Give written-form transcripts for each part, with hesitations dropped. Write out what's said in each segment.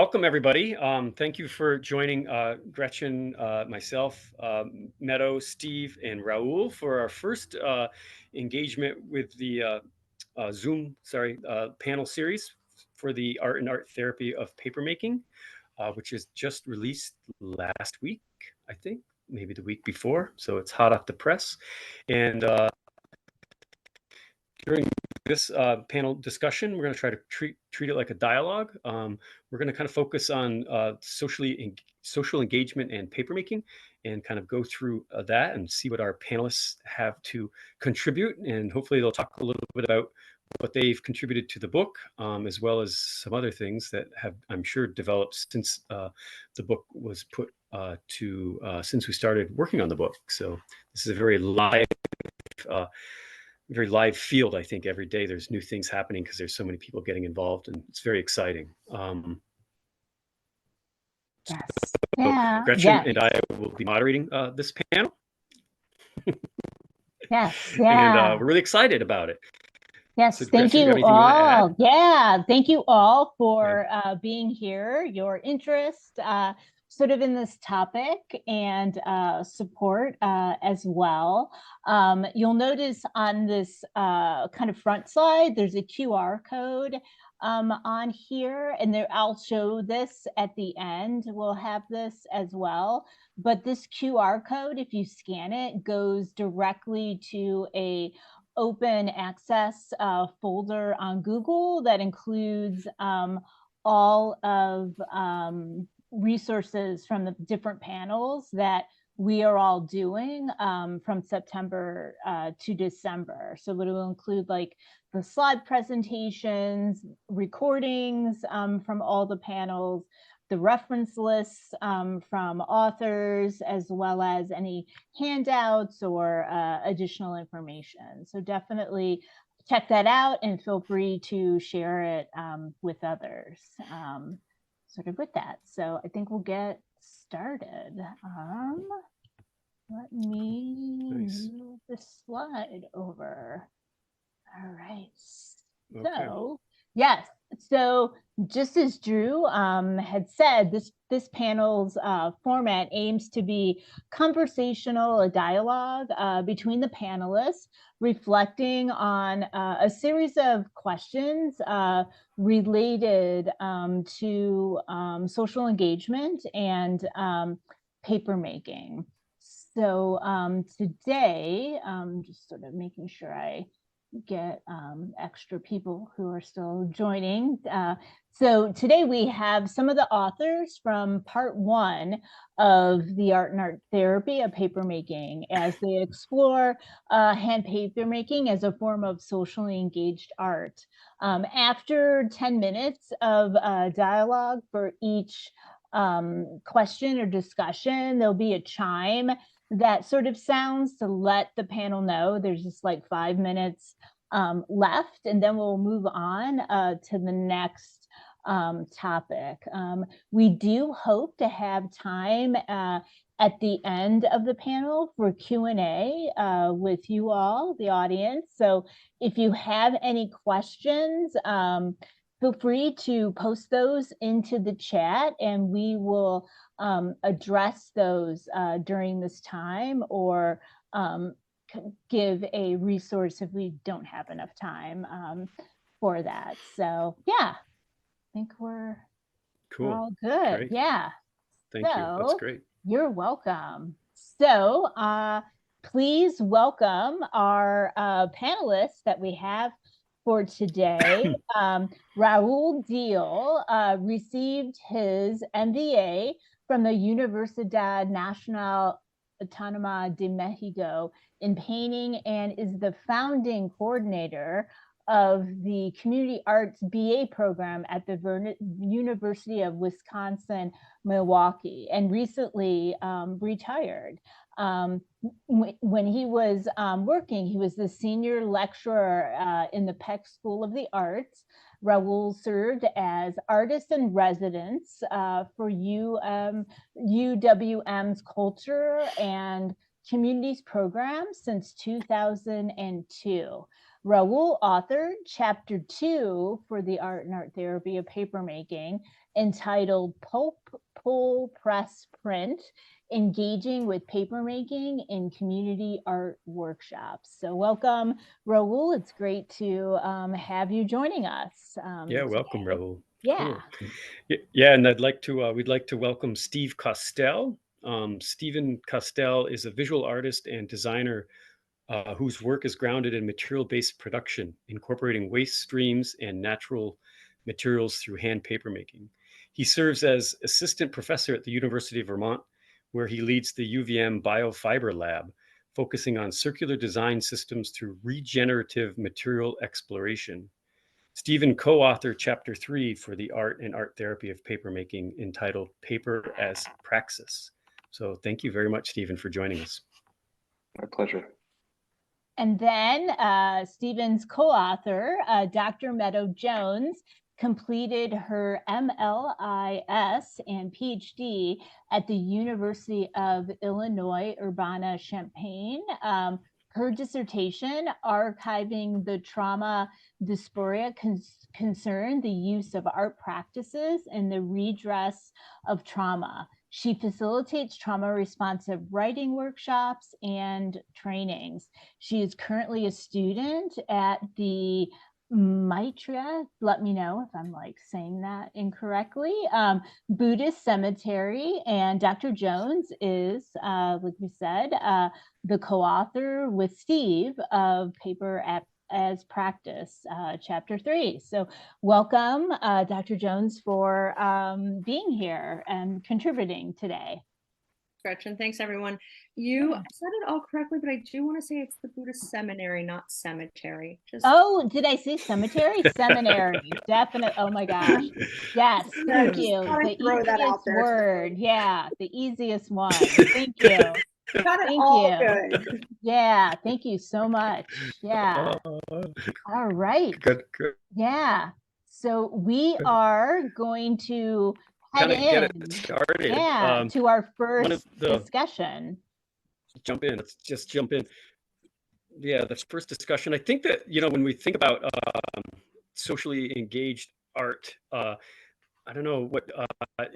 Welcome, everybody. Thank you for joining Gretchen, myself, Meadow, Steve, and Raul for our first engagement with the Zoom, panel series for the Art and Art Therapy of Papermaking, which is just released last week, I think, maybe the week before. So it's hot off the press. And during this panel discussion, we're going to try to treat it like a dialogue. We're going to kind of focus on social engagement and papermaking, and kind of go through that and see what our panelists have to contribute. And hopefully they'll talk a little bit about what they've contributed to the book, as well as some other things that have, I'm sure, developed since the book was put since we started working on the book. So this is a very live field. I think every day there's new things happening because there's so many people getting involved, and it's very exciting. Yes. So Gretchen and I will be moderating this panel. Yes. And we're really excited about it. Yes. So, thank Gretchen, you all. Yeah. Thank you all for being here, your interest sort of in this topic, and support as well. You'll notice on this kind of front slide, there's a QR code on here, and there I'll show this at the end. We'll have this as well. But this QR code, if you scan it, goes directly to a open access folder on Google that includes all of resources from the different panels that we are all doing from September to December. So it will include like the slide presentations, recordings from all the panels, the reference lists from authors, as well as any handouts or additional information. So definitely check that out and feel free to share it with others. Sort of with that. So I think we'll get started. Let me move the slide over. All right. Okay. So yes. So just as Drew had said, this panel's format aims to be conversational, a dialogue between the panelists, reflecting on a series of questions related to social engagement and papermaking. So today, just sort of making sure I get extra people who are still joining. So today we have some of the authors from part 1 of the Art and Art Therapy of Papermaking, as they explore hand papermaking as a form of socially engaged art. After 10 minutes of dialogue for each question or discussion, there'll be a chime that sort of sounds to let the panel know there's just like 5 minutes left, and then we'll move on to the next topic. We do hope to have time at the end of the panel for Q&A with you all, the audience. So if you have any questions, feel free to post those into the chat, and we will address those during this time, or give a resource if we don't have enough time for that. So yeah, I think we're all good. Great. Yeah. Thank you. That's great. You're welcome. So please welcome our panelists that we have for today. Raul Deal received his MBA from the Universidad Nacional Autónoma de Mexico in painting, and is the founding coordinator of the Community Arts BA program at the University of Wisconsin-Milwaukee, and recently retired. When he was working, he was the senior lecturer in the Peck School of the Arts. Raul served as artist in residence for UWM's Culture and Communities program since 2002. Raul authored Chapter 2 for the Art and Art Therapy of Papermaking, entitled Pulp, Pull, Press, Print, Engaging with Papermaking in Community Art Workshops. So welcome, Raul. It's great to have you joining us. Yeah, welcome, Raul. Yeah. Cool. Yeah, and we'd like to welcome Steve Costell. Stephen Costell is a visual artist and designer whose work is grounded in material-based production, incorporating waste streams and natural materials through hand papermaking. He serves as assistant professor at the University of Vermont, where he leads the UVM Biofiber Lab, focusing on circular design systems through regenerative material exploration. Stephen co-authored Chapter 3 for the Art and Art Therapy of Papermaking, entitled Paper as Praxis. So thank you very much, Stephen, for joining us. My pleasure. And then Stephen's co-author, Dr. Meadow Jones, completed her MLIS and PhD at the University of Illinois Urbana-Champaign. Her dissertation, Archiving the Trauma Dysphoria Concern, the Use of Art Practices and the Redress of Trauma. She facilitates trauma-responsive writing workshops and trainings. She is currently a student at the Maitreya, let me know if I'm saying that incorrectly, Buddhist Cemetery. And Dr. Jones is, like we said, the co-author with Steve of Paper as Practice, Chapter 3. So welcome, Dr. Jones, for being here and contributing today. Gretchen, thanks everyone. You said it all correctly, but I do want to say it's the Buddhist seminary, not cemetery. Oh, did I say cemetery? Seminary, definitely. Oh my gosh. Yes, thank you. The easiest word. Yeah, the easiest one. Thank you. Got it all good. Yeah, thank you so much. Yeah. All right. Good. Yeah. So we are going to head get in. it started. Yeah, to our first discussion. Let's just jump in. Yeah, the first discussion. I think that, when we think about socially engaged art, I don't know what, I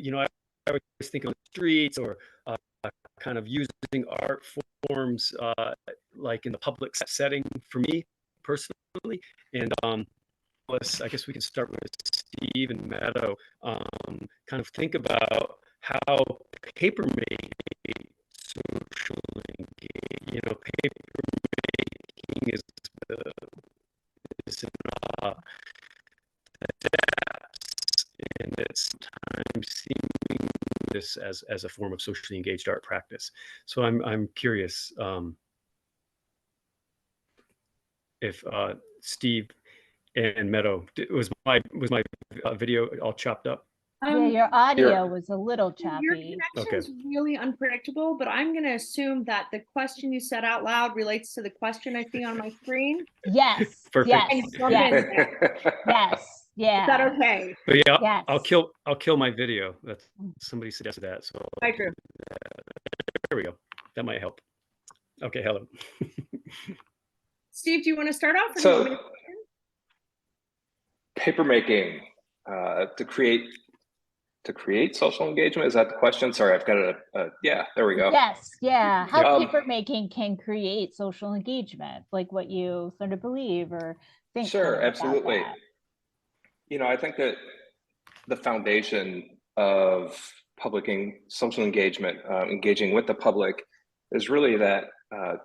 was thinking on the streets, or kind of using art forms like in the public setting for me personally. And I guess we can start with Steve and Meadow. Kind of think about how paper making socially engaged. Paper making is adapts, and it's sometimes seeming this as a form of socially engaged art practice. So I'm curious if Steve and Meadow, was my video all chopped up? Yeah, your audio was a little choppy. Your connection's really unpredictable, but I'm going to assume that the question you said out loud relates to the question I see on my screen. Yes. Perfect. Yes. Yes. Yeah. Is that okay? But yeah, yes. I'll kill my video. That's somebody suggested that. So I agree. There we go. That might help. Okay, hello. Steve, do you want to start off? So, paper making to create social engagement, is that the question? Sorry, I've got yeah, there we go. Yes, yeah. How paper making can create social engagement, like what you sort of believe or think. Sure, absolutely. I think that the foundation of social engagement, engaging with the public, is really that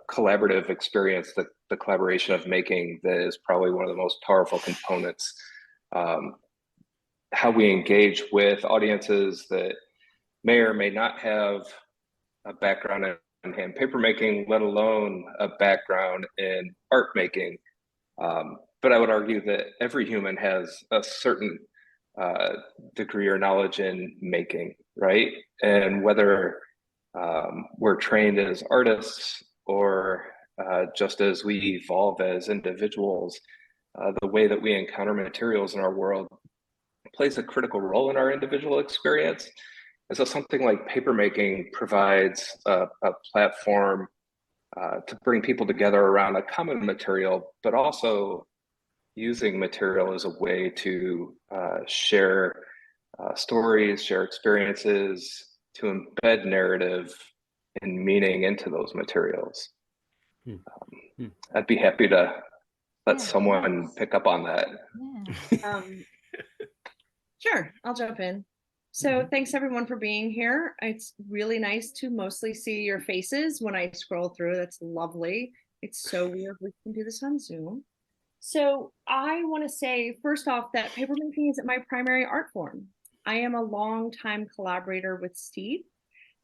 collaborative experience, the collaboration of making, that is probably one of the most powerful components. How we engage with audiences that may or may not have a background in hand paper making, let alone a background in art making. But I would argue that every human has a certain degree or knowledge in making, right? And whether we're trained as artists or just as we evolve as individuals, the way that we encounter materials in our world plays a critical role in our individual experience. And so something like papermaking provides a platform to bring people together around a common material, but also using material as a way to share stories, share experiences, to embed narrative and meaning into those materials. I'd be happy to let someone pick up on that. Yeah. Sure, I'll jump in. So thanks everyone for being here. It's really nice to mostly see your faces when I scroll through. That's lovely. It's so weird we can do this on Zoom. So I want to say first off that papermaking isn't my primary art form. I am a longtime collaborator with Steve,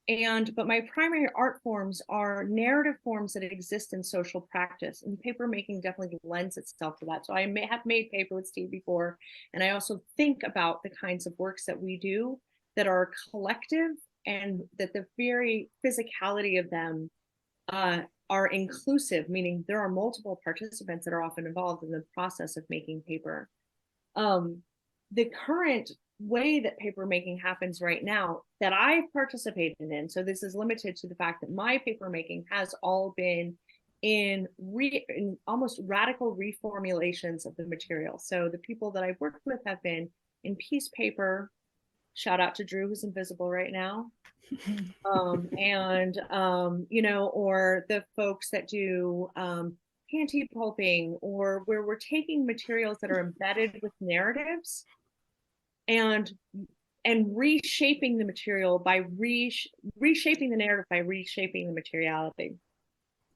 but my primary art forms are narrative forms that exist in social practice, and papermaking definitely lends itself to that. So I have made paper with Steve before, and I also think about the kinds of works that we do that are collective, and that the very physicality of them are inclusive, meaning there are multiple participants that are often involved in the process of making paper. The current way that paper making happens right now that I've participated in, so this is limited to the fact that my paper making has all been in almost radical reformulations of the material. So the people that I've worked with have been in piece paper. Shout out to Drew, who's invisible right now. You know, or the folks that do anti-pulping, or where we're taking materials that are embedded with narratives and reshaping the material by reshaping the narrative by reshaping the materiality.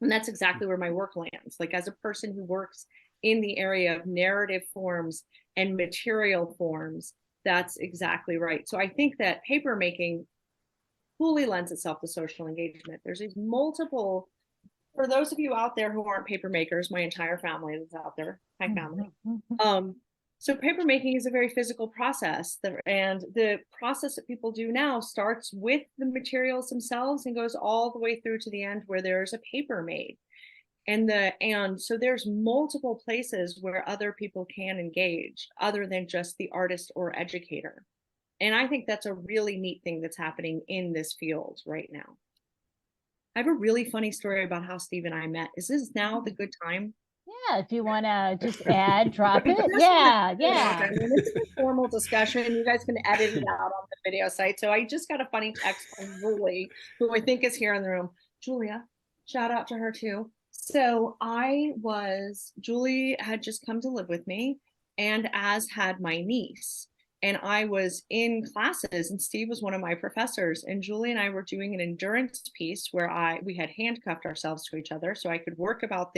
And that's exactly where my work lands. Like, as a person who works in the area of narrative forms and material forms, that's exactly right. So I think that paper making fully lends itself to social engagement. There's these multiple, for those of you out there who aren't paper makers, my entire family is out there, my family. So paper making is a very physical process, and the process that people do now starts with the materials themselves and goes all the way through to the end where there's a paper made. And so there's multiple places where other people can engage other than just the artist or educator. And I think that's a really neat thing that's happening in this field right now. I have a really funny story about how Steve and I met. Is this now the good time? Yeah, if you want to just drop it. Yeah. I mean, it's a formal discussion. You guys can edit it out on the video site. So I just got a funny text from Julie, who I think is here in the room. Julia, shout out to her too. So Julie had just come to live with me, and as had my niece. And I was in classes, and Steve was one of my professors, and Julie and I were doing an endurance piece where we had handcuffed ourselves to each other so I could work about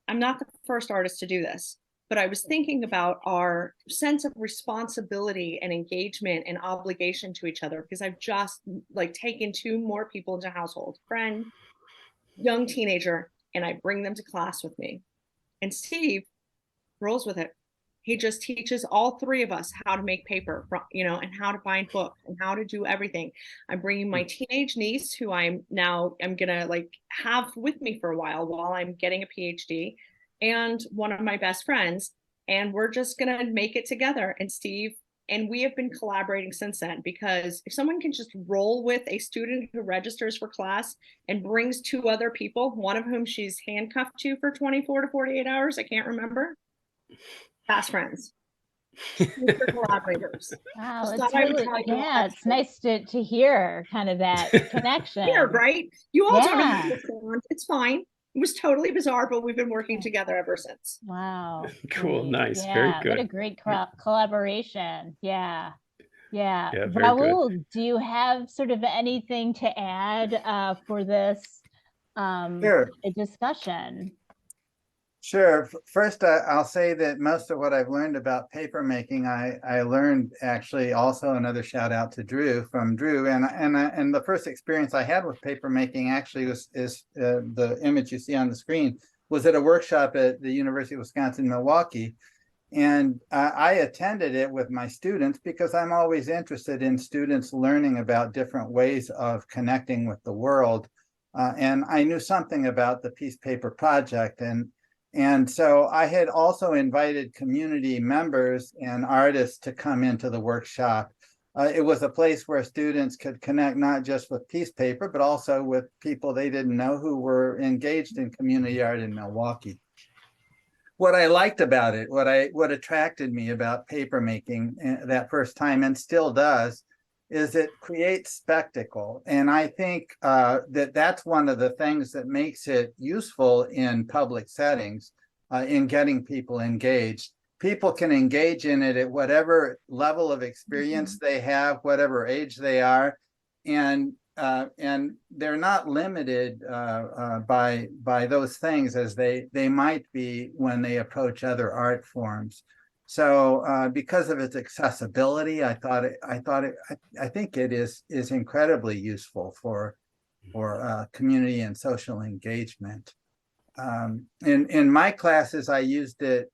I'm not the first artist to do this, but I was thinking about our sense of responsibility and engagement and obligation to each other, because I've just taken 2 more people into household, friend, young teenager, and I bring them to class with me. And Steve rolls with it. He just teaches all 3 of us how to make paper, you know, and how to bind books and how to do everything. I'm bringing my teenage niece, who I'm gonna have with me for a while I'm getting a PhD, and one of my best friends, and we're just gonna make it together. And we have been collaborating since then, because if someone can just roll with a student who registers for class and brings 2 other people, one of whom she's handcuffed to for 24 to 48 hours, I can't remember. Fast friends. Future collaborators. Wow, it's really, it's nice to hear kind of that connection. Weird, right? You all don't understand. It's fine. It was totally bizarre, but we've been working together ever since. Wow. Cool. Great. Nice. Yeah, Very good. what a great collaboration. Yeah. Yeah, very Raul, good. do you have sort of anything to add for this discussion? Sure. First, I'll say that most of what I've learned about paper making, I learned actually also, another shout out to Drew, from Drew. And the first experience I had with paper making actually is the image you see on the screen, was at a workshop at the University of Wisconsin-Milwaukee. And I attended it with my students because I'm always interested in students learning about different ways of connecting with the world. And I knew something about the Peace Paper Project. And so I had also invited community members and artists to come into the workshop it was a place where students could connect not just with piece paper, but also with people they didn't know who were engaged in community art in Milwaukee. What I liked about it, what attracted me about papermaking that first time, and still does, is it creates spectacle. And I think that's one of the things that makes it useful in public settings, in getting people engaged. People can engage in it at whatever level of experience they have, whatever age they are, and they're not limited by those things as they might be when they approach other art forms. So because of its accessibility, I think it is incredibly useful for community and social engagement. In my classes, I used it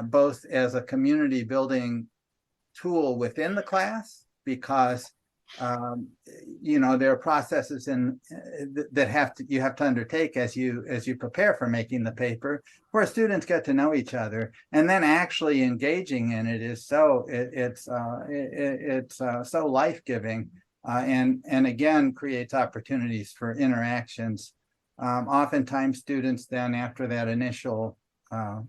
both as a community building tool within the class, because there are processes that you have to undertake as you prepare for making the paper, where students get to know each other, and then actually engaging in it is so life-giving, and again creates opportunities for interactions. Oftentimes students then, after that initial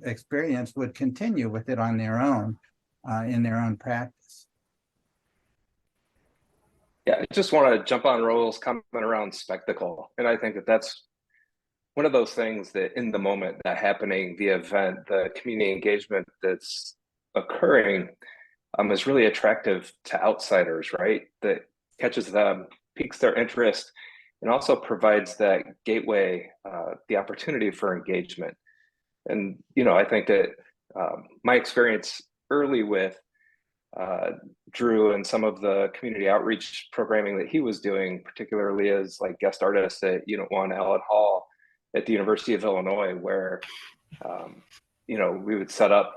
experience, would continue with it on their own in their own practice. Yeah, I just want to jump on Roel's comment around spectacle. And I think that that's one of those things that in the moment, that happening, the event, the community engagement that's occurring is really attractive to outsiders, right? That catches them, piques their interest, and also provides that gateway, the opportunity for engagement. And, I think that my experience early with Drew and some of the community outreach programming that he was doing, particularly as like guest artist at Unit 1 Allen Hall at the University of Illinois, where we would set up,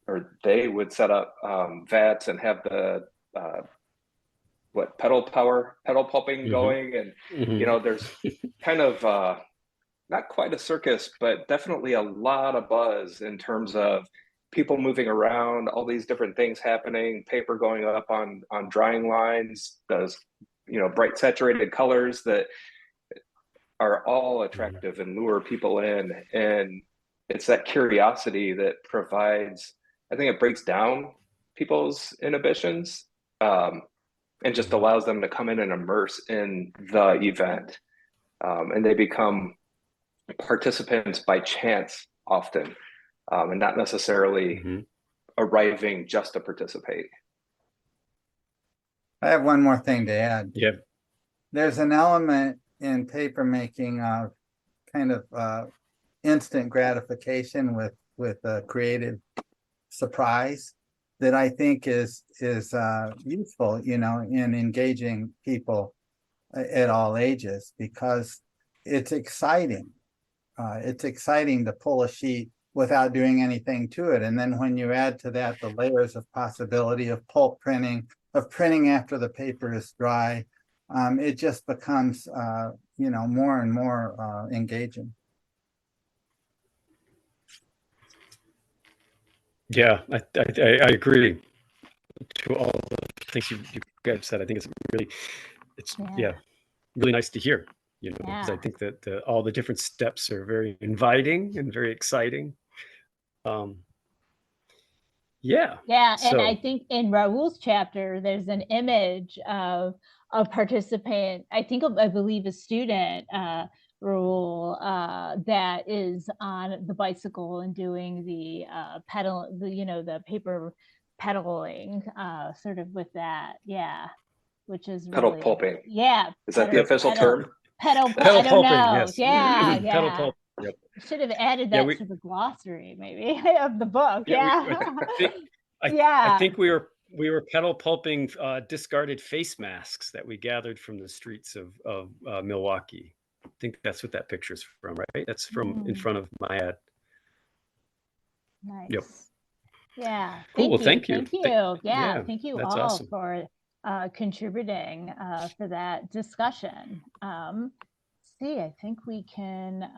or they would set up vats and have the pedal pulping going, and there's kind of not quite a circus, but definitely a lot of buzz in terms of people moving around, all these different things happening, paper going up on drying lines, those bright saturated colors that are all attractive and lure people in. And it's that curiosity that provides, I think it breaks down people's inhibitions, and just allows them to come in and immerse in the event. And they become participants by chance often, and not necessarily arriving just to participate. I have one more thing to add. Yeah. There's an element in papermaking of kind of instant gratification with a creative surprise that I think is useful, in engaging people at all ages, because it's exciting. It's exciting to pull a sheet without doing anything to it. And then when you add to that the layers of possibility of pulp printing, of printing after the paper is dry, it just becomes, more and more engaging. Yeah, I agree to all the things you guys said. I think it's really nice to hear, because I think that all the different steps are very inviting and very exciting. Yeah. And I think in Raul's chapter, there's an image of a participant, I believe a student, Raul, that is on the bicycle and doing the the paper pedaling, sort of with that, which is pedal really, pulping. Is that the official term? Pedal pulping, know. yes. Pedal pulp. Yep. Should have added that to the glossary, maybe, of the book. I think we were pedal pulping discarded face masks that we gathered from the streets of Milwaukee. I think that's what that picture's from, right? That's from in front of my ad. Nice. Yep. Yeah. Cool. Thank you. Thank you. Thank you all awesome. for contributing for that discussion. I think we can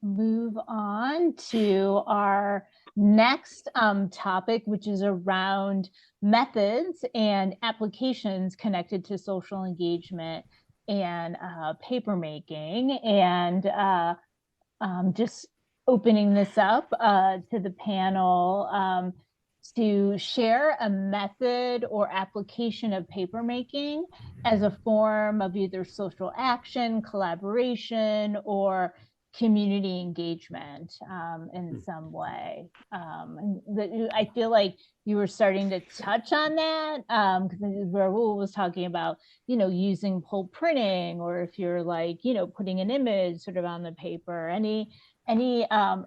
move on to our next topic, which is around methods and applications connected to social engagement and paper making. And just opening this up to the panel to share a method or application of paper making as a form of either social action, collaboration, or community engagement in some way. I feel like you were starting to touch on that because Rahul was talking about, using pulp printing, or if you're like, putting an image sort of on the paper. Any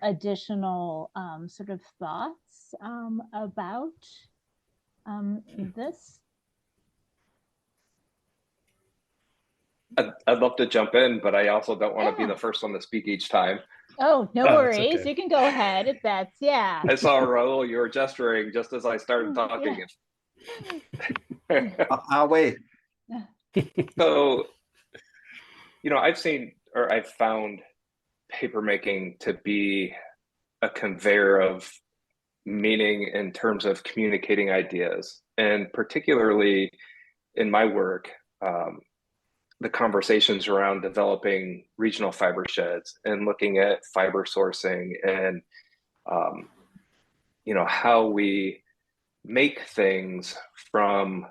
additional sort of thoughts about this? I'd love to jump in, but I also don't want to be the first one to speak each time. Oh, no worries. Okay. You can go ahead if that's, yeah. I saw Raul, you were gesturing just as I started talking. Yeah. I'll wait. So, I've found papermaking to be a conveyor of meaning in terms of communicating ideas, and particularly in my work, the conversations around developing regional fiber sheds and looking at fiber sourcing and how we make things from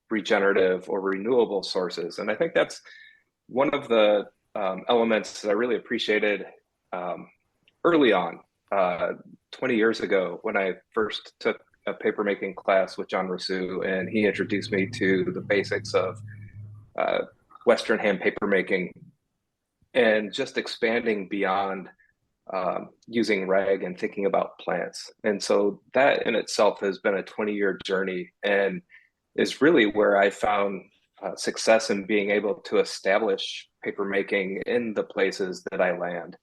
regenerative or renewable sources. And I think that's one of the elements that I really appreciated early on, 20 years ago, when I first took a papermaking class with John Rousseau, and he introduced me to the basics of Western hand papermaking, and just expanding beyond using rag and thinking about plants. And so that in itself has been a 20-year journey, and is really where I found success in being able to establish papermaking in the places that I land.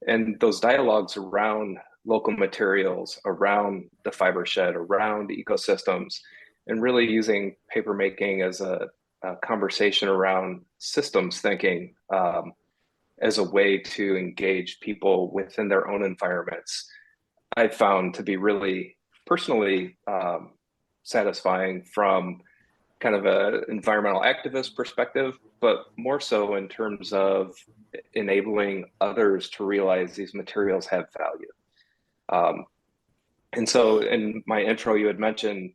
And those dialogues around local materials, around the fiber shed, around ecosystems, and really using papermaking as a conversation around systems thinking as a way to engage people within their own environments, I found to be really personally satisfying from kind of an environmental activist perspective, but more so in terms of enabling others to realize these materials have value. And so in my intro, you had mentioned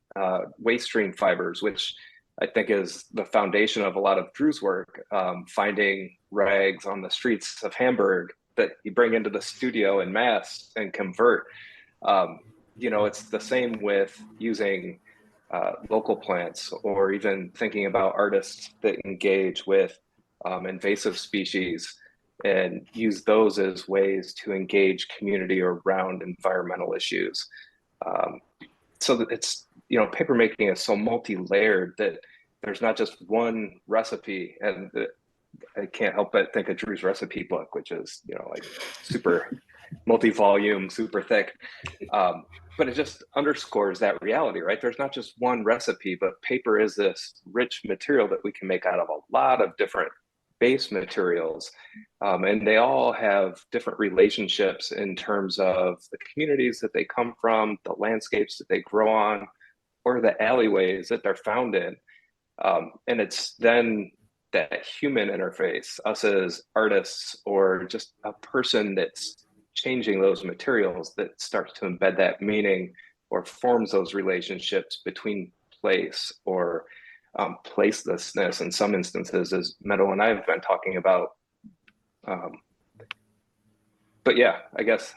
waste stream fibers, which I think is the foundation of a lot of Drew's work, finding rags on the streets of Hamburg that you bring into the studio in mass and convert. It's the same with using local plants, or even thinking about artists that engage with invasive species and use those as ways to engage community around environmental issues. So that it's, papermaking is so multi-layered that there's not just one recipe. And I can't help but think of Drew's recipe book, which is, like super multi-volume, super thick. But it just underscores that reality, right? There's not just one recipe, but paper is this rich material that we can make out of a lot of different base materials. And they all have different relationships in terms of the communities that they come from, the landscapes that they grow on, or the alleyways that they're found in. And it's then that human interface, us as artists, or just a person that's changing those materials, that starts to embed that meaning or forms those relationships between place or placelessness in some instances, as Meadow and I have been talking about. But yeah, I guess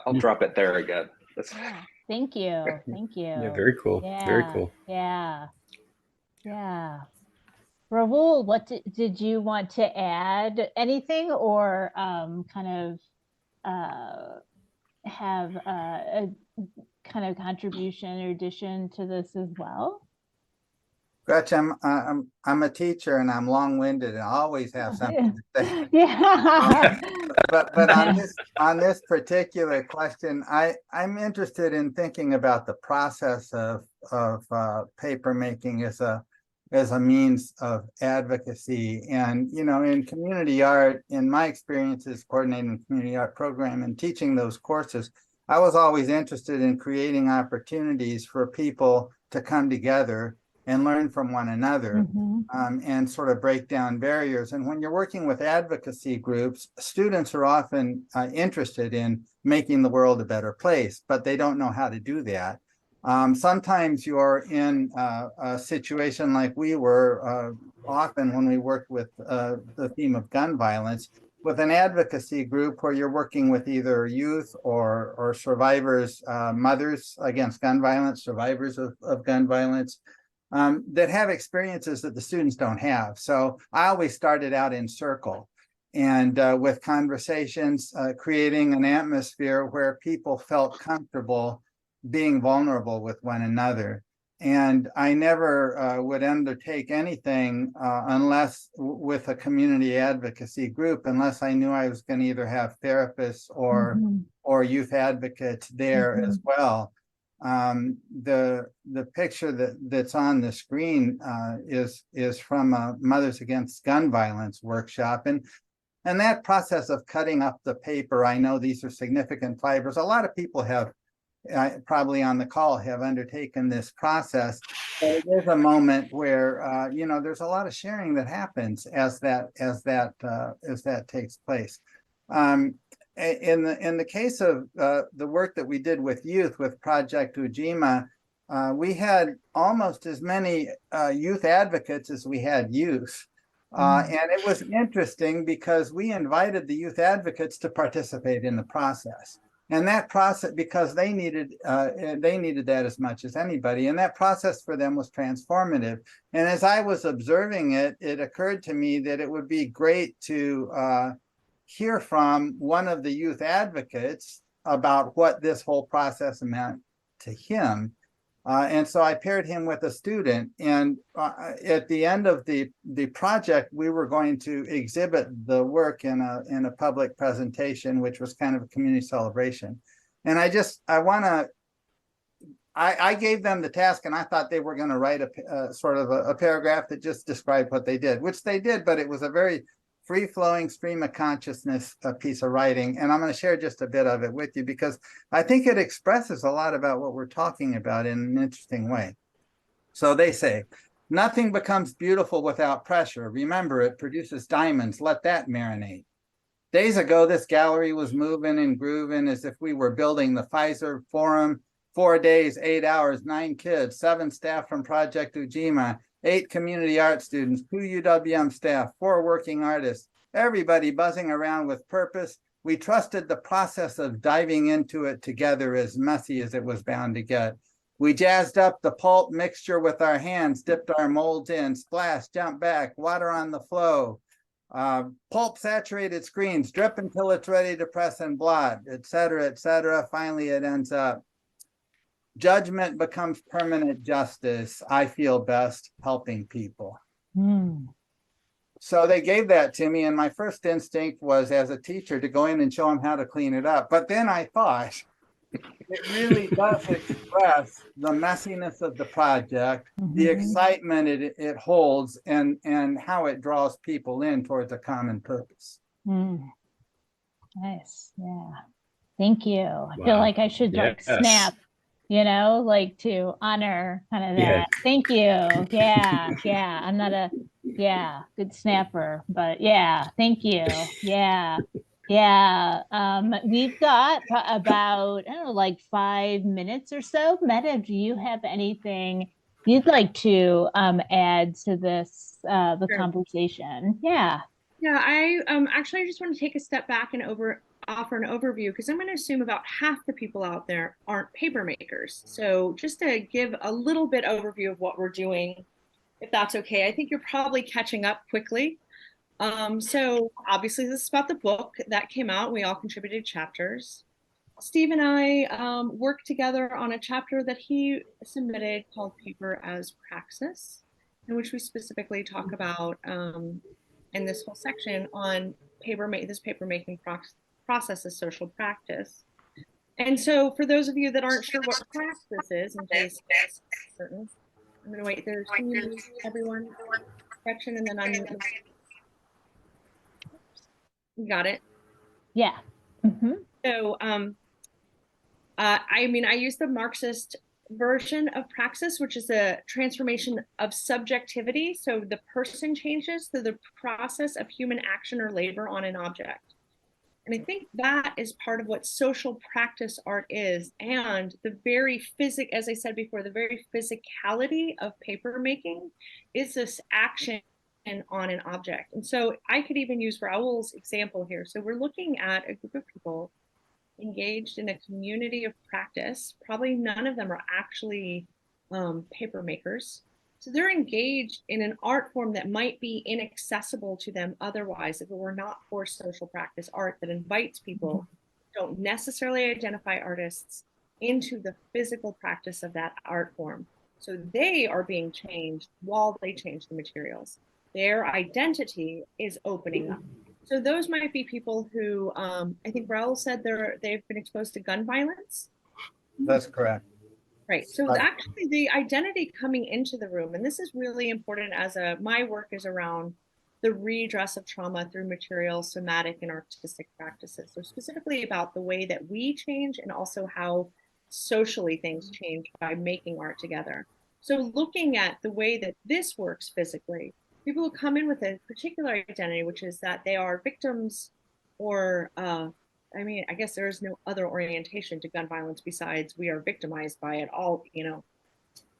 I'll drop it there again. Yeah. Thank you. Thank you. Yeah, very cool. Yeah. Very cool. Yeah. Yeah. Rahul, what did you want to add? Anything, or kind of have a kind of contribution or addition to this as well? Gretch, I'm a teacher and I'm long-winded and I always have something to say. Yeah. But on this particular question, I'm interested in thinking about the process of paper making as as a means of advocacy. And, you know, in community art, in my experiences coordinating the community art program and teaching those courses, I was always interested in creating opportunities for people to come together and learn from one another, and sort of break down barriers. And when you're working with advocacy groups, students are often interested in making the world a better place, but they don't know how to do that. Sometimes you're in a situation like we were often when we worked with the theme of gun violence, with an advocacy group where you're working with either youth or survivors, mothers against gun violence, survivors of gun violence, that have experiences that the students don't have. So I always started out in circle and with conversations, creating an atmosphere where people felt comfortable being vulnerable with one another. And I never would undertake anything unless with a community advocacy group, unless I knew I was going to either have therapists or youth advocates there as well. The picture that's on the screen is from a Mothers Against Gun Violence workshop, and that process of cutting up the paper, I know these are significant fibers. A lot of people have probably on the call have undertaken this process. But there's a moment where you know, there's a lot of sharing that happens as that takes place. In the case of the work that we did with youth with Project Ujima, we had almost as many youth advocates as we had youth. And it was interesting because we invited the youth advocates to participate in the process. And that process, because they needed that as much as anybody, and that process for them was transformative. And as I was observing it, it occurred to me that it would be great to hear from one of the youth advocates about what this whole process meant to him. And so I paired him with a student, and at the end of the project, we were going to exhibit the work in a public presentation, which was kind of a community celebration. And I gave them the task, and I thought they were going to write a sort of a paragraph that just described what they did, which they did, but it was a very free-flowing stream of consciousness piece of writing. And I'm going to share just a bit of it with you because I think it expresses a lot about what we're talking about in an interesting way. So they say, nothing becomes beautiful without pressure. Remember, it produces diamonds. Let that marinate. Days ago, this gallery was moving and grooving as if we were building the Pfizer Forum. 4 days, 8 hours, 9 kids, 7 staff from Project Ujima, 8 community art students, 2 UWM staff, 4 working artists, everybody buzzing around with purpose. We trusted the process of diving into it together, as messy as it was bound to get. We jazzed up the pulp mixture with our hands, dipped our molds in, splash, jump back, water on the flow. Pulp saturated screens, drip until it's ready to press and blot, et cetera, et cetera. Finally, it ends up. Judgment becomes permanent justice. I feel best helping people. So they gave that to me, and my first instinct was, as a teacher, to go in and show them how to clean it up. But then I thought, it really does express the messiness of the project, the excitement it holds, and how it draws people in towards a common purpose. Nice. Yeah. Thank you. I feel like I should like snap, you know, like to honor kind of that. Thank you. Yeah. Yeah. I'm not a good snapper, but yeah, thank you. Yeah. Yeah. We've got about, I don't know, like 5 minutes or so. Meta, do you have anything you'd like to add to this the conversation? Yeah. Yeah, I actually I just want to take a step back and offer an overview because I'm going to assume about half the people out there aren't paper makers. So just to give a little bit overview of what we're doing, if that's okay. I think you're probably catching up quickly. So obviously this is about the book that came out. We all contributed chapters. Steve and I worked together on a chapter that he submitted called Paper as Praxis, in which we specifically talk about in this whole section on this papermaking process as social practice. And so for those of you that aren't sure what praxis is, in case certain, I'm gonna wait. Can you mute everyone section and then unmute me? You got it. Yeah. Mm-hmm. So, I mean, I use the Marxist version of praxis, which is a transformation of subjectivity. So the person changes through the process of human action or labor on an object. And I think that is part of what social practice art is. And the very as I said before, the very physicality of paper making is this action on an object. And so I could even use Raul's example here. So we're looking at a group of people engaged in a community of practice. Probably none of them are actually paper makers. So they're engaged in an art form that might be inaccessible to them otherwise if it were not for social practice art that invites people who don't necessarily identify artists into the physical practice of that art form. So they are being changed while they change the materials. Their identity is opening up. So those might be people who I think Raul said they've been exposed to gun violence. That's correct. Right. So actually the identity coming into the room, and this is really important my work is around the redress of trauma through material, somatic, and artistic practices. So specifically about the way that we change and also how socially things change by making art together. So looking at the way that this works physically, people who come in with a particular identity, which is that they are victims or I mean, I guess there is no other orientation to gun violence besides we are victimized by it all. The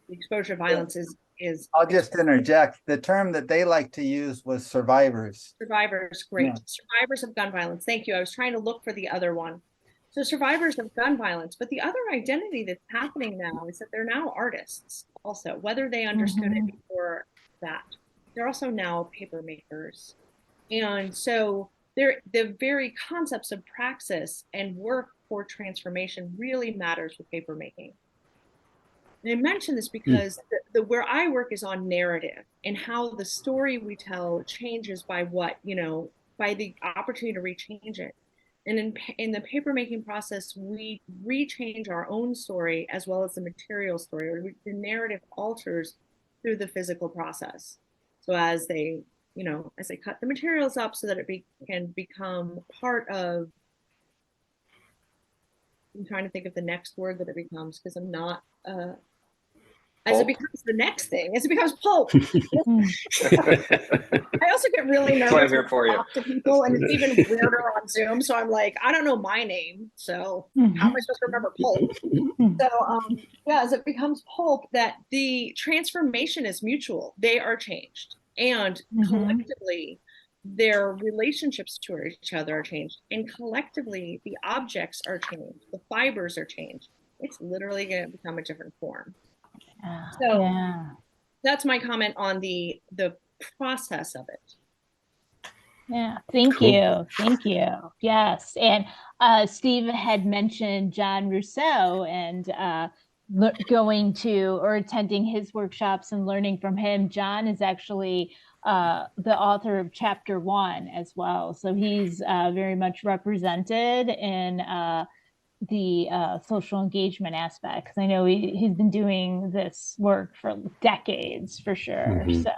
exposure to violence is. I'll just interject. The term that they like to use was survivors. Survivors, great. Yeah. Survivors of gun violence. Thank you. I was trying to look for the other one. So survivors of gun violence, but the other identity that's happening now is that they're now artists also, whether they understood it before that. They're also now paper makers. And so the very concepts of praxis and work for transformation really matters with paper making. And I mention this because where I work is on narrative and how the story we tell changes by by the opportunity to rechange it. And in the paper making process, we rechange our own story as well as the material story, or the narrative alters through the physical process. So as they cut the materials up so that it can become part of, I'm trying to think of the next word that it becomes because I'm not, as it becomes the next thing, as it becomes pulp. I also get really nervous to talk to people, and it's even weirder on Zoom. So I'm like, I don't know my name, so how am I supposed to remember pulp? So as it becomes pulp, that the transformation is mutual. They are changed, and collectively, their relationships to each other are changed, and collectively, the objects are changed. The fibers are changed. It's literally going to become a different form. So that's my comment on the process of it. Yeah, thank you. Yes, and Steve had mentioned John Rousseau and going to or attending his workshops and learning from him. John is actually the author of Chapter 1 as well, so he's very much represented in the social engagement aspect, because I know he's been doing this work for decades for sure. So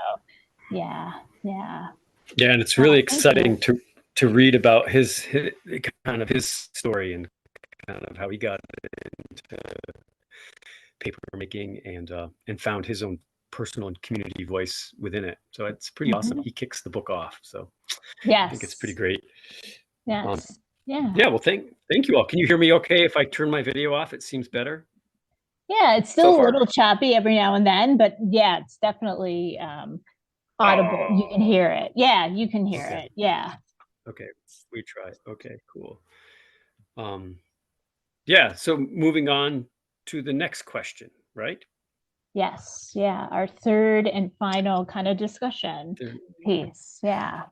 yeah, and it's really exciting to read about his kind of his story and kind of how he got into paper making and found his own personal and community voice within it. So it's pretty awesome. He kicks the book off. So I think it's pretty great. Yes. Yeah. Well, thank you all. Can you hear me okay if I turn my video off? It seems better. Yeah, it's still a little choppy every now and then, but yeah, it's definitely audible. You can hear it. Yeah, you can hear it. Yeah. Okay, we try. Okay, cool. Yeah, so moving on to the next question, right? Yes. Yeah, our third and final kind of discussion piece. Yeah.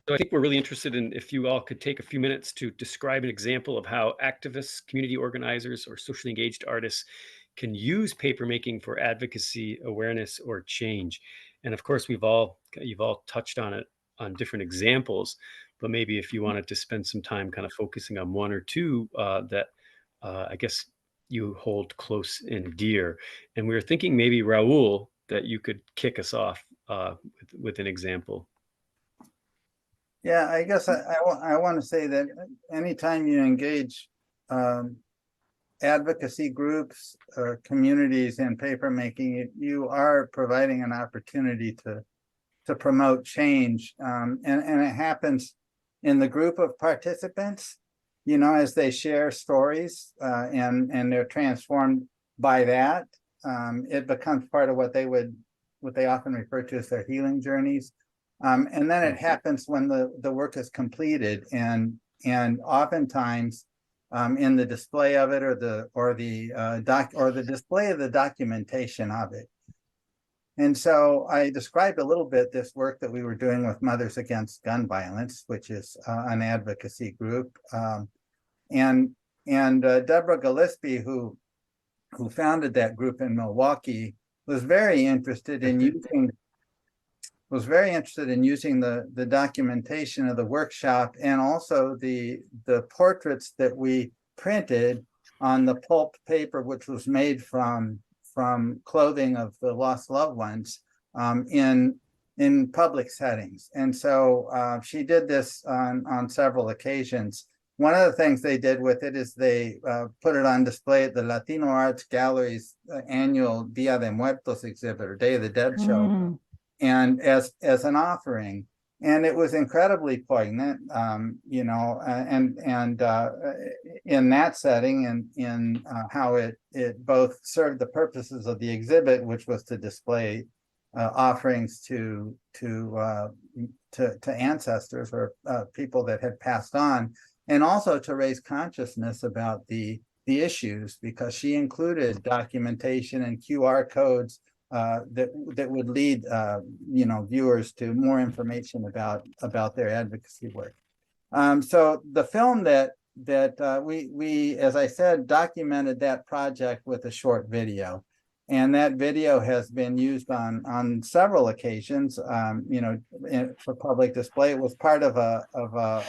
So I think we're really interested in if you all could take a few minutes to describe an example of how activists, community organizers, or socially engaged artists can use papermaking for advocacy, awareness, or change. And of course, you've all touched on it on different examples, but maybe if you wanted to spend some time kind of focusing on one or two that I guess you hold close and dear. And we were thinking maybe Raul that you could kick us off with an example. Yeah, I guess I want to say that anytime you engage advocacy groups or communities in papermaking, you are providing an opportunity to promote change. And it happens in the group of participants, you know, as they share stories and they're transformed by that. It becomes part of what they often refer to as their healing journeys. And then it happens when the work is completed, and oftentimes in the display of it, or the display of the documentation of it. And so I described a little bit this work that we were doing with Mothers Against Gun Violence, which is an advocacy group, and Deborah Gillespie, who founded that group in Milwaukee, was very interested in using the documentation of the workshop, and also the portraits that we printed on the pulp paper, which was made from clothing of the lost loved ones, in public settings. And so she did this on several occasions. One of the things they did with it is they put it on display at the Latino Arts Gallery's annual Dia de Muertos exhibit, or Day of the Dead show, and as an offering. And it was incredibly poignant, you know, and in that setting, and in how it both served the purposes of the exhibit, which was to display offerings to ancestors or people that had passed on, and also to raise consciousness about the issues, because she included documentation and QR codes that would lead you know, viewers to more information about their advocacy work. So the film that we, as I said, documented that project with a short video, and that video has been used on several occasions, you know, for public display. It was part of a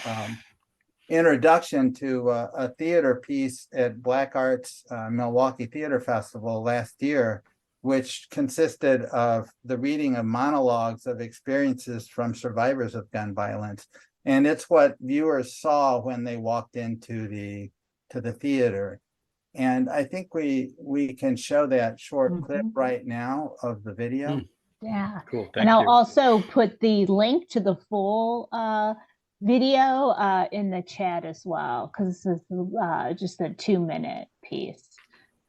introduction to a theater piece at Black Arts Milwaukee Theater Festival last year, which consisted of the reading of monologues of experiences from survivors of gun violence. And it's what viewers saw when they walked into the theater. And I think we can show that short clip right now of the video. Yeah, cool. Thank and I'll you. also put the link to the full video in the chat as well, because this is just a 2-minute piece.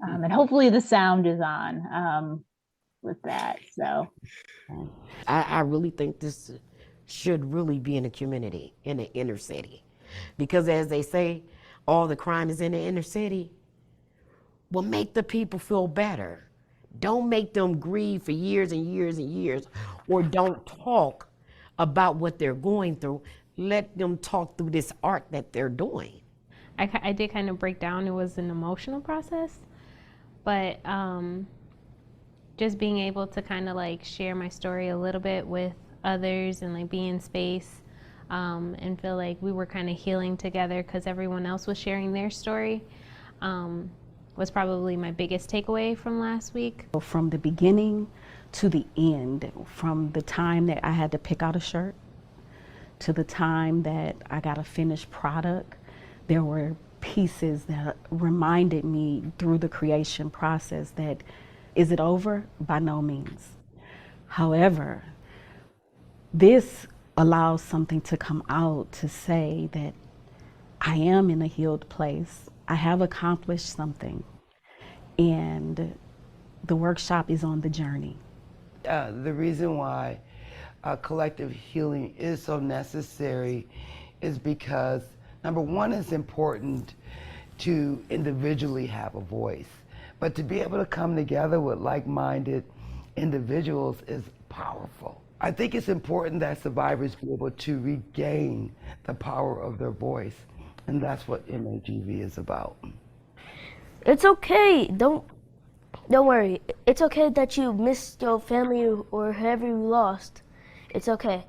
And hopefully the sound is on with that. So I really think this should really be in a community, in the inner city, because as they say, all the crime is in the inner city. Well, make the people feel better. Don't make them grieve for years and years and years, or don't talk about what they're going through. Let them talk through this art that they're doing. I did kind of break down. It was an emotional process, but just being able to kind of like share my story a little bit with others, and like be in space and feel like we were kind of healing together because everyone else was sharing their story, was probably my biggest takeaway from last week. From the beginning to the end, from the time that I had to pick out a shirt to the time that I got a finished product, there were pieces that reminded me through the creation process that, is it over? By no means. However, this allows something to come out to say that I am in a healed place. I have accomplished something, and the workshop is on the journey. The reason why collective healing is so necessary is because, number one, it's important to individually have a voice, but to be able to come together with like-minded individuals is powerful. I think it's important that survivors be able to regain the power of their voice, and that's what MAGV is about. It's okay. Don't worry. It's okay that you missed your family or whoever you lost. It's okay.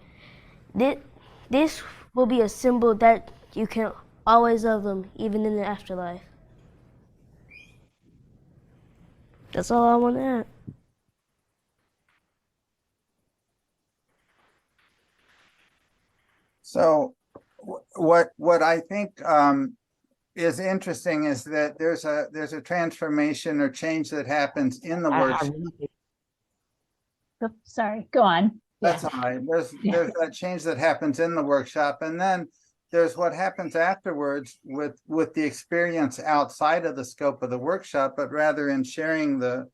This will be a symbol that you can always love them, even in the afterlife. That's all I want to add. So what I think is interesting is that there's a transformation or change that happens in the I workshop. really think Oh, sorry, go on. That's Yeah. all right. There's Yeah. there's that change that happens in the workshop, and then there's what happens afterwards with the experience outside of the scope of the workshop, but rather in sharing the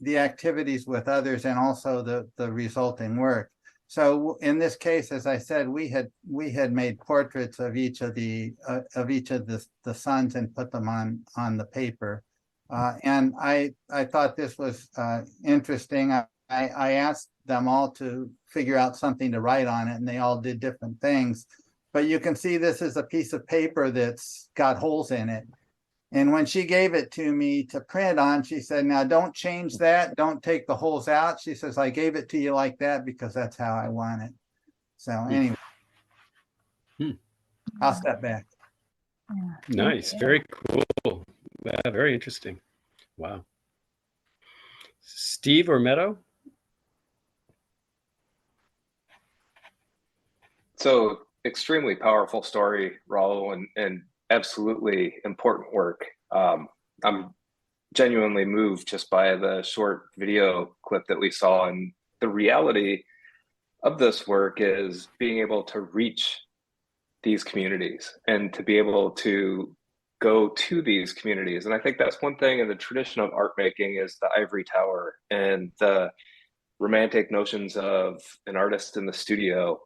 activities with others and also the resulting work. So in this case, as I said, we had made portraits of each of the sons and put them on the paper. And I thought this was interesting. I asked them all to figure out something to write on it, and they all did different things. But you can see this is a piece of paper that's got holes in it. And when she gave it to me to print on, she said, now don't change that. Don't take the holes out. She says, I gave it to you like that because that's how I want it. So anyway, I'll step back. Yeah, Nice. Very cool. Yeah, very interesting. Wow. Steve or Meadow? So extremely powerful story, Raul, and absolutely important work. I'm genuinely moved just by the short video clip that we saw. And the reality of this work is being able to reach these communities and to be able to go to these communities. And I think that's one thing in the tradition of art making is the ivory tower and the romantic notions of an artist in the studio.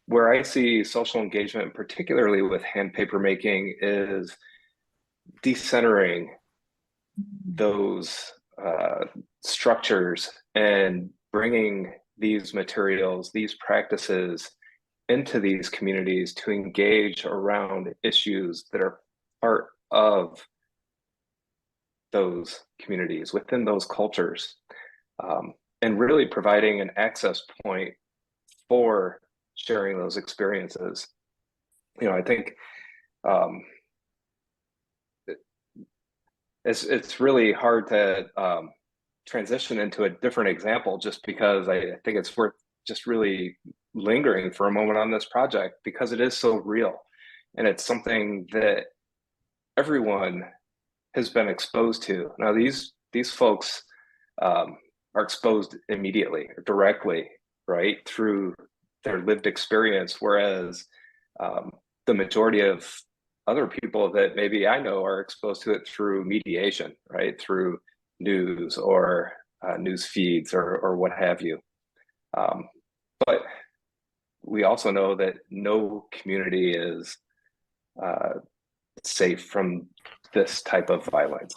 Where I see social engagement, particularly with hand paper making, is decentering those structures and bringing these materials, these practices into these communities to engage around issues that are part of those communities, within those cultures, and really providing an access point for sharing those experiences. I think it's really hard to transition into a different example just because I think it's worth just really lingering for a moment on this project because it is so real and it's something that everyone has been exposed to. Now these folks are exposed immediately or directly, right, through their lived experience, whereas the majority of other people that maybe I know are exposed to it through mediation, right, through news or news feeds or what have you. But we also know that no community is safe from this type of violence.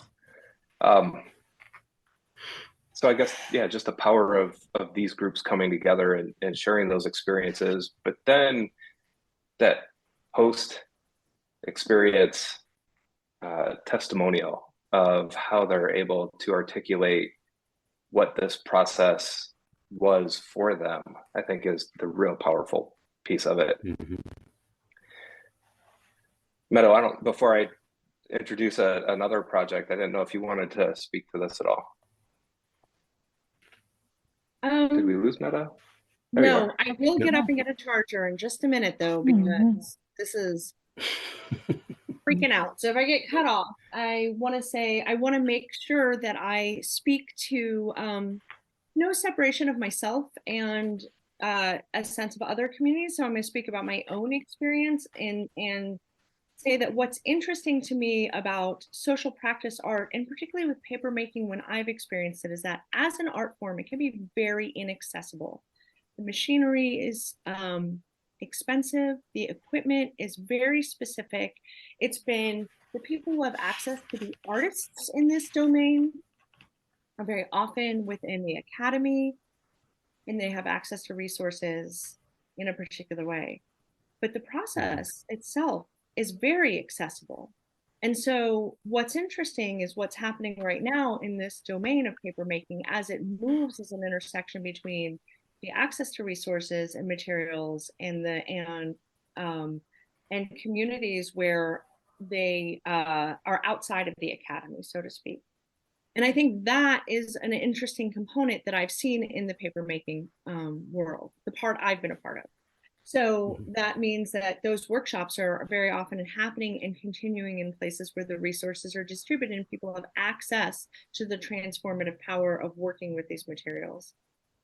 So I guess, yeah, just the power of these groups coming together and sharing those experiences, but then that post experience testimonial of how they're able to articulate what this process was for them, I think is the real powerful piece of it. Mm-hmm. Meadow, before I introduce another project, I didn't know if you wanted to speak to this at all. Did we lose Meadow? No, I will get up and get a charger in just a minute though, because this is freaking out. So if I get cut off, I want to make sure that I speak to no separation of myself and a sense of other communities. So I'm going to speak about my own experience and say that what's interesting to me about social practice art, and particularly with paper making when I've experienced it, is that as an art form, it can be very inaccessible. The machinery is expensive. The equipment is very specific. It's been the people who have access to the artists in this domain are very often within the academy, and they have access to resources in a particular way. But the process itself is very accessible. And so what's interesting is what's happening right now in this domain of paper making as it moves as an intersection between the access to resources and materials and communities where they are outside of the academy, so to speak. And I think that is an interesting component that I've seen in the papermaking world, the part I've been a part of. So that means that those workshops are very often happening and continuing in places where the resources are distributed and people have access to the transformative power of working with these materials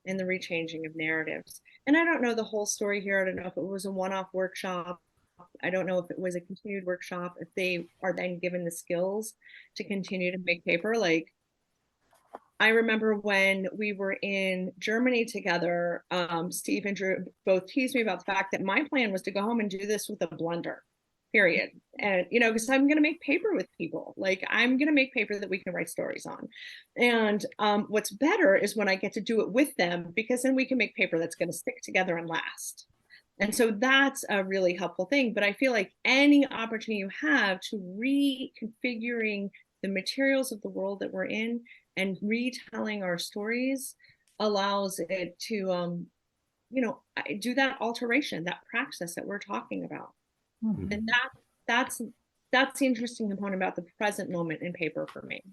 and the rechanging of narratives. And I don't know the whole story here. I don't know if it was a one-off workshop. I don't know if it was a continued workshop, if they are then given the skills to continue to make paper. Like, I remember when we were in Germany together, Steve and Drew both teased me about the fact that my plan was to go home and do this with a blender, period. And, you know, because I'm going to make paper with people. Like, I'm going to make paper that we can write stories on. And what's better is when I get to do it with them, because then we can make paper that's going to stick together and last. And so that's a really helpful thing. But I feel like any opportunity you have to reconfiguring the materials of the world that we're in and retelling our stories allows it to, you know, do that alteration, that praxis that we're talking about. And that's the interesting component about the present moment in paper for me.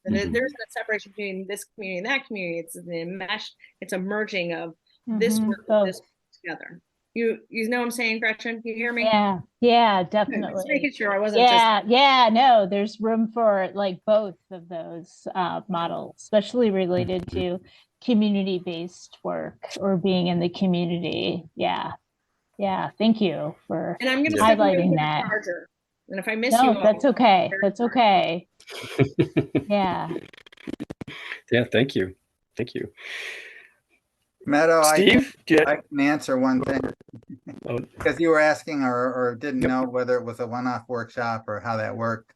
There's a separation between this community and that community. It's the mesh. It's a merging of this work and this together. You know what I'm saying, Gretchen? You hear me? Yeah, definitely. Just making sure I wasn't yeah, no, there's room for like both of those models, especially related to community-based work or being in the community. Yeah, thank you for and I'm gonna highlighting that. Charger. And if I miss you, that's okay. That's okay. Yeah. Yeah, thank you. Meadow, Steve, I can answer one thing. Because you were asking or didn't know whether it was a one-off workshop or how that worked.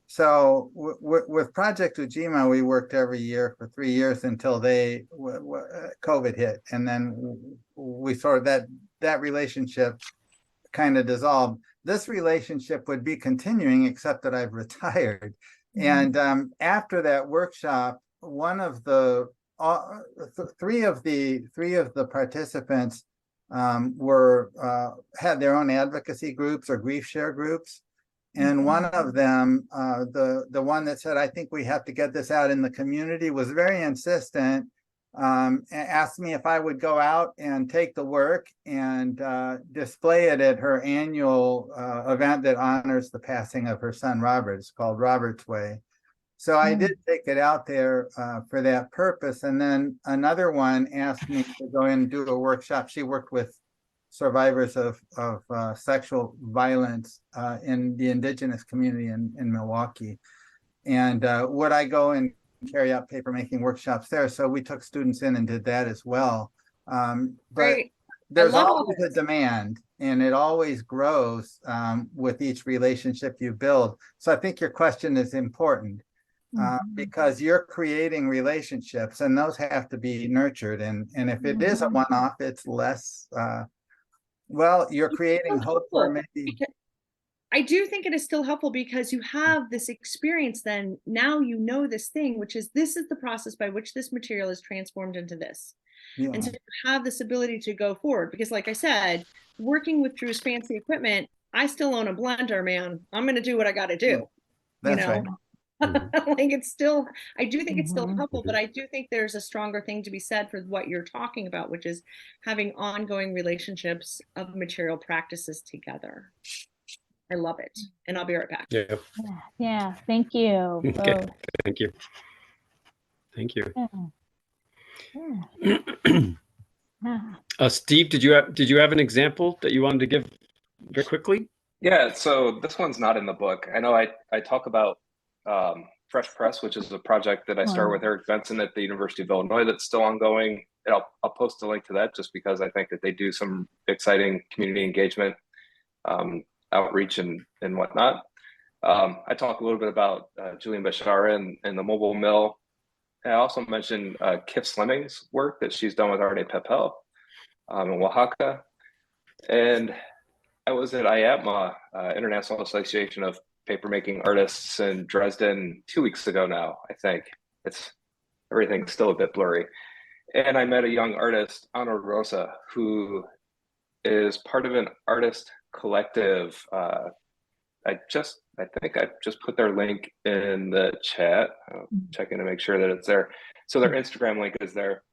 So with Project Ujima, we worked every year for 3 years until COVID hit. And then we sort of that relationship kind of dissolved. This relationship would be continuing, except that I've retired. And after that workshop, one of the three of the participants had their own advocacy groups or grief share groups. And one of them, the one that said, I think we have to get this out in the community, was very insistent, asked me if I would go out and take the work and display it at her annual event that honors the passing of her son, Robert. It's called Robert's Way. So I did take it out there for that purpose. And then another one asked me to go in and do a workshop. She worked with survivors of sexual violence in the indigenous community in Milwaukee. And would I go and carry out papermaking workshops there? So we took students in and did that as well. But there's always a demand, and it always grows with each relationship you build. So I think your question is important. Because you're creating relationships and those have to be nurtured. And if it is a one-off, it's less, well, you're creating hope for maybe. I do think it is still helpful because you have this experience then, now you know this thing, which is this is the process by which this material is transformed into this. And so you have this ability to go forward because like I said, working with Drew's fancy equipment, I still own a blender, man. I'm going to do what I got to do. That's right. Like it's still, I do think it's still helpful, but I do think there's a stronger thing to be said for what you're talking about, which is having ongoing relationships of material practices together. I love it. And I'll be right back. Yeah. Thank you. Okay. Thank you. Steve, did you have an example that you wanted to give very quickly? Yeah, so this one's not in the book. I know I talk about Fresh Press, which is a project that I started with Eric Benson at the University of Illinois that's still ongoing. And I'll post a link to that just because I think that they do some exciting community engagement, outreach and whatnot. I talk a little bit about Julian Bashara and the mobile mill. I also mentioned Kif Slimming's work that she's done with Arne Pepel in Oaxaca. And I was at IAPMA, International Association of Papermaking Artists in Dresden 2 weeks ago now, I think. Everything's still a bit blurry. And I met a young artist, Ana Rosa, who is part of an artist collective I think I just put their link in the chat. Checking to make sure that it's there. So their Instagram link is there.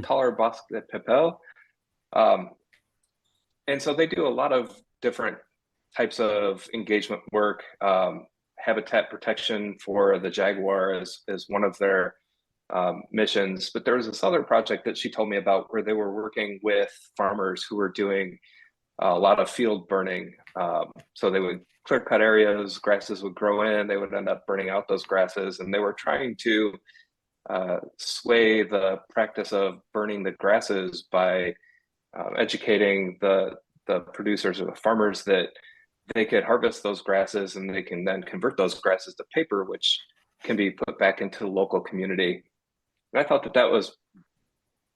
Taller Bosque de Papel. And so they do a lot of different types of engagement work. Habitat protection for the jaguar is one of their missions. But there was this other project that she told me about where they were working with farmers who were doing a lot of field burning. So they would clear cut areas, grasses would grow in, they would end up burning out those grasses, and they were trying to sway the practice of burning the grasses by educating the producers or the farmers that they could harvest those grasses and they can then convert those grasses to paper, which can be put back into the local community. And I thought that that was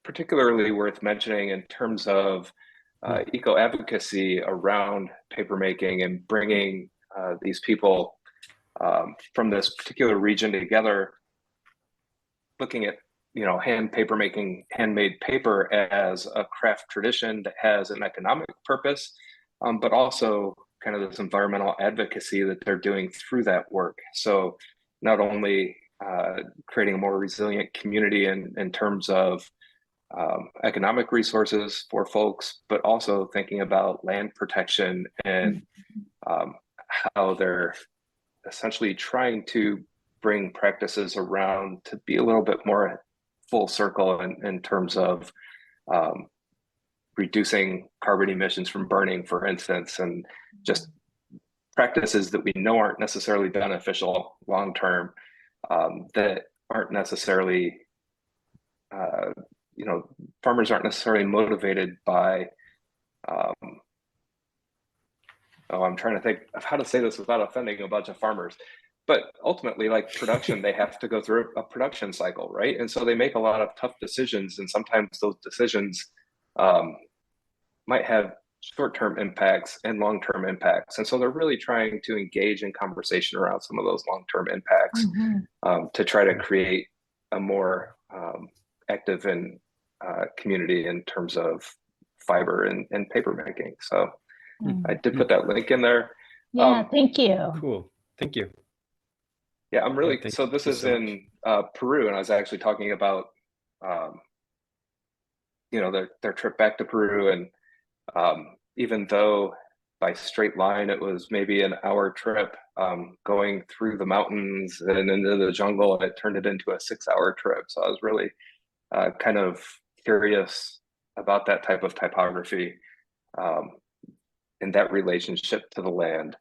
particularly worth mentioning in terms of eco-advocacy around papermaking and bringing these people from this particular region together, looking at handmade paper as a craft tradition that has an economic purpose, but also kind of this environmental advocacy that they're doing through that work. So not only creating a more resilient community in terms of economic resources for folks, but also thinking about land protection and how they're essentially trying to bring practices around to be a little bit more full circle in terms of reducing carbon emissions from burning, for instance, and just practices that we know aren't necessarily beneficial long term, that aren't necessarily farmers aren't necessarily motivated by I'm trying to think of how to say this without offending a bunch of farmers. But ultimately, like production, they have to go through a production cycle, right? And so they make a lot of tough decisions, and sometimes those decisions might have short-term impacts and long-term impacts. And so they're really trying to engage in conversation around some of those long-term impacts to try to create a more active and community in terms of fiber and paper making. So I did put that link in there. Yeah, thank you. Cool. Thank you. Yeah, I'm really, Yeah, so this is so in Peru, and I was actually talking about, their trip back to Peru. And even though by straight line, it was maybe an hour trip going through the mountains and into the jungle, and it turned it into a 6-hour trip. So I was really kind of curious about that type of typography and that relationship to the land.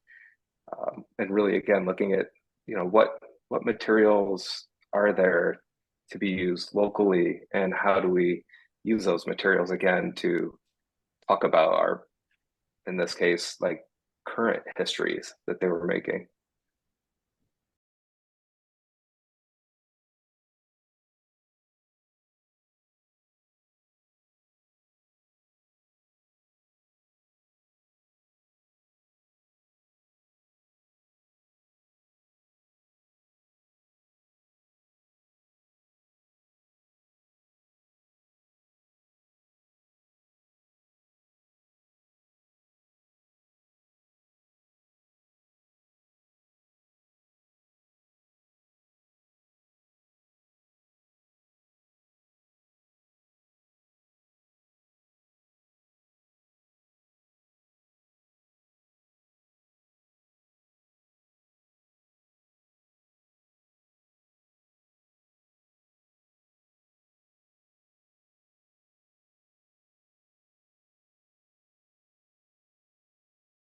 And really, again, looking at, what materials are there to be used locally, and how do we use those materials again to talk about our, in this case, like current histories that they were making.